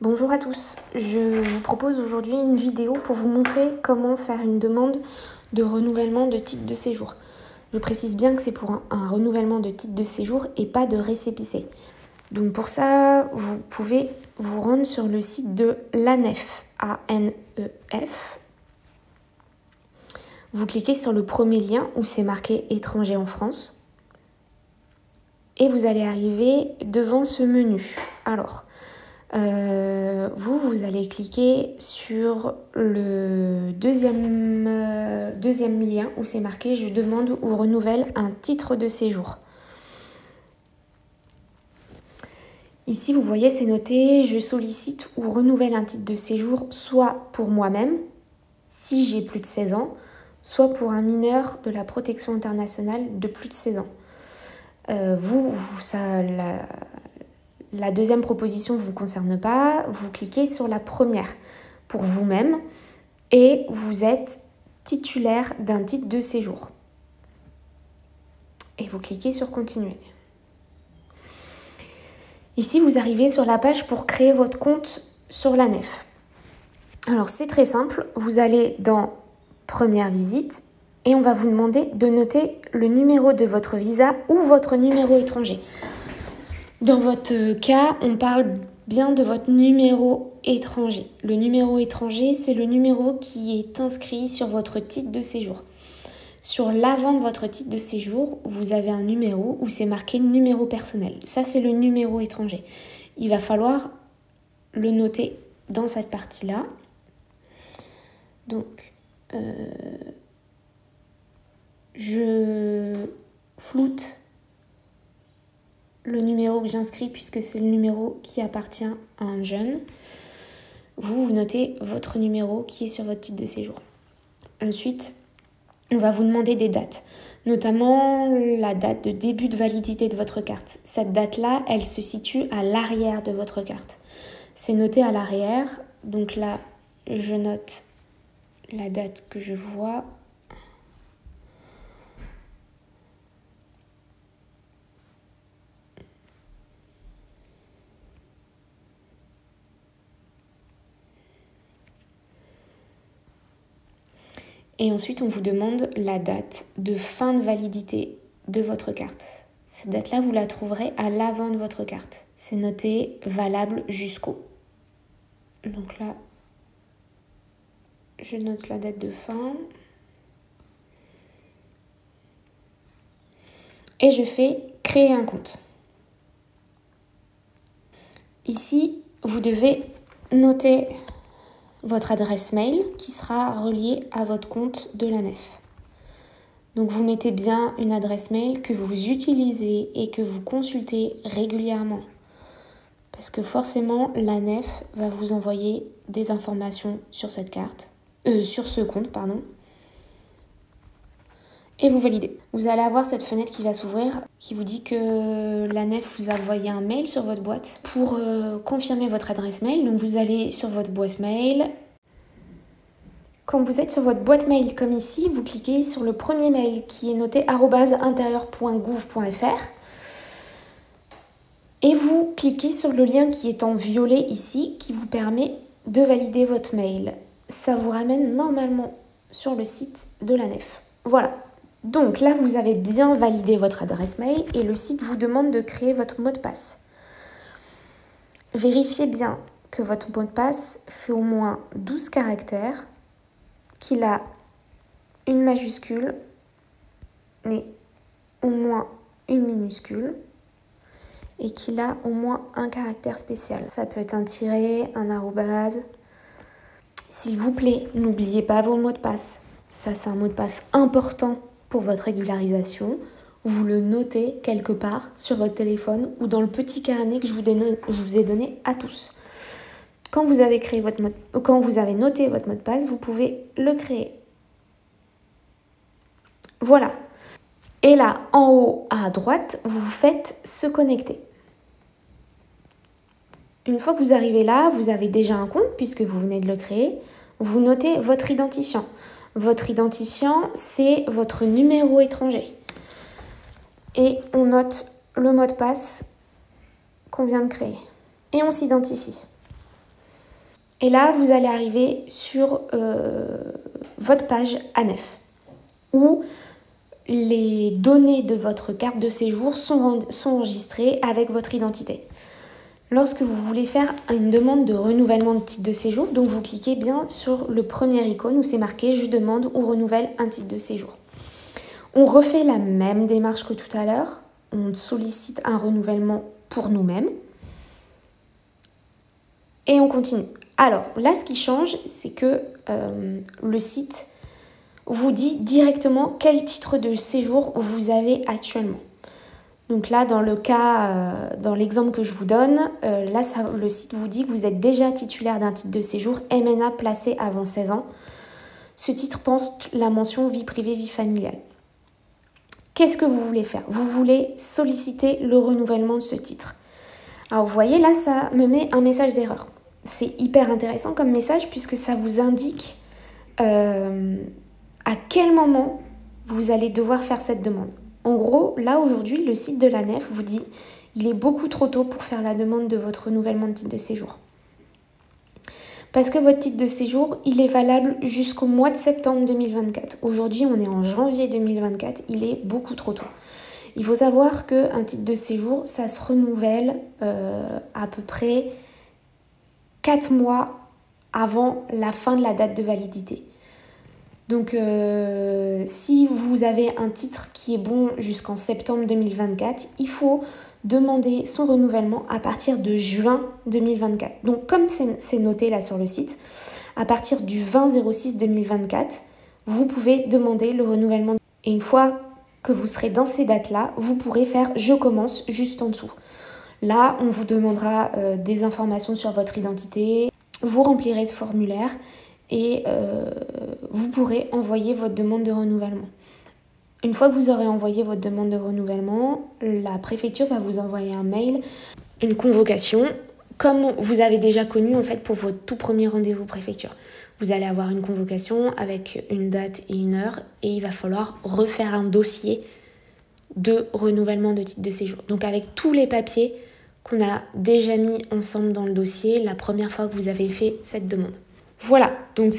Bonjour à tous, je vous propose aujourd'hui une vidéo pour vous montrer comment faire une demande de renouvellement de titre de séjour. Je précise bien que c'est pour un renouvellement de titre de séjour et pas de récépissé. Donc pour ça, vous pouvez vous rendre sur le site de l'ANEF, A-N-E-F. Vous cliquez sur le premier lien où c'est marqué « Étranger en France » et vous allez arriver devant ce menu. Alors, vous allez cliquer sur le deuxième lien où c'est marqué « Je demande ou renouvelle un titre de séjour ». Ici, vous voyez, c'est noté « Je sollicite ou renouvelle un titre de séjour soit pour moi-même, si j'ai plus de 16 ans, soit pour un mineur de la protection internationale de plus de 16 ans ». La deuxième proposition ne vous concerne pas, vous cliquez sur la première pour vous-même et vous êtes titulaire d'un titre de séjour. Et vous cliquez sur continuer. Ici, vous arrivez sur la page pour créer votre compte sur l'ANEF. Alors, c'est très simple, vous allez dans première visite et on va vous demander de noter le numéro de votre visa ou votre numéro étranger. Dans votre cas, on parle bien de votre numéro étranger. Le numéro étranger, c'est le numéro qui est inscrit sur votre titre de séjour. Sur l'avant de votre titre de séjour, vous avez un numéro où c'est marqué numéro personnel. Ça, c'est le numéro étranger. Il va falloir le noter dans cette partie-là. Donc, je floute le numéro que j'inscris puisque c'est le numéro qui appartient à un jeune. Vous notez votre numéro qui est sur votre titre de séjour. Ensuite, on va vous demander des dates, notamment la date de début de validité de votre carte. Cette date-là, elle se situe à l'arrière de votre carte. C'est noté à l'arrière, donc là, je note la date que je vois. Et ensuite, on vous demande la date de fin de validité de votre carte. Cette date-là, vous la trouverez à l'avant de votre carte. C'est noté valable jusqu'au. Donc là, je note la date de fin. Et je fais créer un compte. Ici, vous devez noter votre adresse mail qui sera reliée à votre compte de l'ANEF. Donc vous mettez bien une adresse mail que vous utilisez et que vous consultez régulièrement. Parce que forcément, l'ANEF va vous envoyer des informations sur cette carte, sur ce compte, pardon. Et vous validez. Vous allez avoir cette fenêtre qui va s'ouvrir, qui vous dit que l'ANEF vous a envoyé un mail sur votre boîte pour confirmer votre adresse mail. Donc vous allez sur votre boîte mail. Quand vous êtes sur votre boîte mail comme ici, vous cliquez sur le premier mail qui est noté @intérieur.gouv.fr et vous cliquez sur le lien qui est en violet ici qui vous permet de valider votre mail. Ça vous ramène normalement sur le site de l'ANEF. Voilà. Donc là, vous avez bien validé votre adresse mail et le site vous demande de créer votre mot de passe. Vérifiez bien que votre mot de passe fait au moins 12 caractères, qu'il a une majuscule et au moins une minuscule et qu'il a au moins un caractère spécial. Ça peut être un tiret, un arrobase. S'il vous plaît, n'oubliez pas vos mots de passe. Ça, c'est un mot de passe important pour votre régularisation. Vous le notez quelque part sur votre téléphone ou dans le petit carnet que je vous ai donné à tous. Quand vous avez noté votre mot de passe, vous pouvez le créer. Voilà. Et là, en haut à droite, vous faites se connecter. Une fois que vous arrivez là, vous avez déjà un compte puisque vous venez de le créer. Vous notez votre identifiant. Votre identifiant, c'est votre numéro étranger. Et on note le mot de passe qu'on vient de créer. Et on s'identifie. Et là, vous allez arriver sur votre page ANEF, où les données de votre carte de séjour sont enregistrées avec votre identité. Lorsque vous voulez faire une demande de renouvellement de titre de séjour, donc vous cliquez bien sur le premier icône où c'est marqué « Je demande ou renouvelle un titre de séjour ». On refait la même démarche que tout à l'heure. On sollicite un renouvellement pour nous-mêmes. Et on continue. Alors là, ce qui change, c'est que le site vous dit directement quel titre de séjour vous avez actuellement. Donc là, dans le cas, dans l'exemple que je vous donne, là, le site vous dit que vous êtes déjà titulaire d'un titre de séjour MNA placé avant 16 ans. Ce titre porte la mention vie privée, vie familiale. Qu'est-ce que vous voulez faire? Vous voulez solliciter le renouvellement de ce titre. Alors vous voyez, là, ça me met un message d'erreur. C'est hyper intéressant comme message puisque ça vous indique à quel moment vous allez devoir faire cette demande. En gros, là aujourd'hui, le site de l'ANEF vous dit il est beaucoup trop tôt pour faire la demande de votre renouvellement de titre de séjour. Parce que votre titre de séjour, il est valable jusqu'au mois de septembre 2024. Aujourd'hui, on est en janvier 2024, il est beaucoup trop tôt. Il faut savoir qu'un titre de séjour, ça se renouvelle à peu près 4 mois avant la fin de la date de validité. Donc, si vous avez un titre qui est bon jusqu'en septembre 2024, il faut demander son renouvellement à partir de juin 2024. Donc, comme c'est noté là sur le site, à partir du 20/06/2024, vous pouvez demander le renouvellement. Et une fois que vous serez dans ces dates-là, vous pourrez faire « Je commence » juste en dessous. Là, on vous demandera des informations sur votre identité, vous remplirez ce formulaire et vous pourrez envoyer votre demande de renouvellement. Une fois que vous aurez envoyé votre demande de renouvellement, la préfecture va vous envoyer un mail, une convocation, comme vous avez déjà connu en fait pour votre tout premier rendez-vous préfecture. Vous allez avoir une convocation avec une date et une heure et il va falloir refaire un dossier de renouvellement de titre de séjour. Donc avec tous les papiers qu'on a déjà mis ensemble dans le dossier la première fois que vous avez fait cette demande. Voilà, donc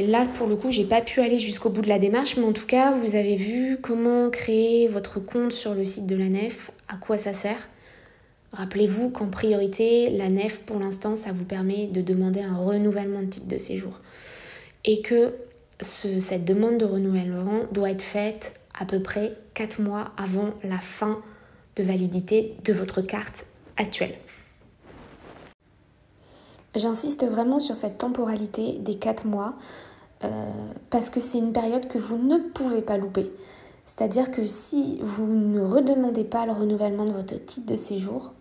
là pour le coup, j'ai pas pu aller jusqu'au bout de la démarche, mais en tout cas, vous avez vu comment créer votre compte sur le site de l'ANEF, à quoi ça sert. Rappelez-vous qu'en priorité, l'ANEF, pour l'instant, ça vous permet de demander un renouvellement de titre de séjour. Et que cette demande de renouvellement doit être faite à peu près 4 mois avant la fin de validité de votre carte actuelle. J'insiste vraiment sur cette temporalité des 4 mois parce que c'est une période que vous ne pouvez pas louper. C'est-à-dire que si vous ne redemandez pas le renouvellement de votre titre de séjour,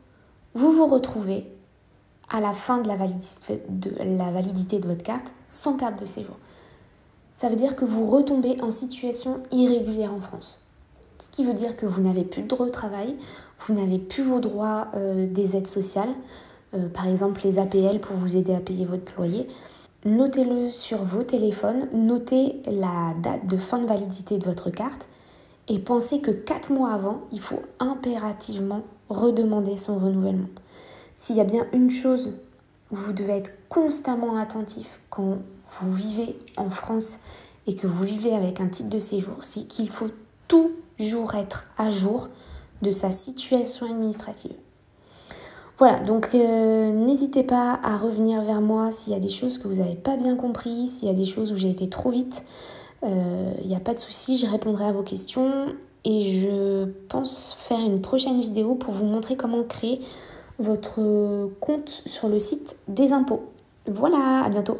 vous vous retrouvez à la fin de la validité de votre carte sans carte de séjour. Ça veut dire que vous retombez en situation irrégulière en France. Ce qui veut dire que vous n'avez plus de droit au travail, vous n'avez plus vos droits des aides sociales, par exemple les APL pour vous aider à payer votre loyer. Notez-le sur vos téléphones, notez la date de fin de validité de votre carte et pensez que 4 mois avant, il faut impérativement redemander son renouvellement. S'il y a bien une chose où vous devez être constamment attentif quand vous vivez en France et que vous vivez avec un titre de séjour, c'est qu'il faut toujours être à jour de sa situation administrative. Voilà, donc n'hésitez pas à revenir vers moi s'il y a des choses que vous n'avez pas bien compris, s'il y a des choses où j'ai été trop vite. Il n'y a pas de souci, je répondrai à vos questions et je pense faire une prochaine vidéo pour vous montrer comment créer votre compte sur le site des impôts. Voilà, à bientôt.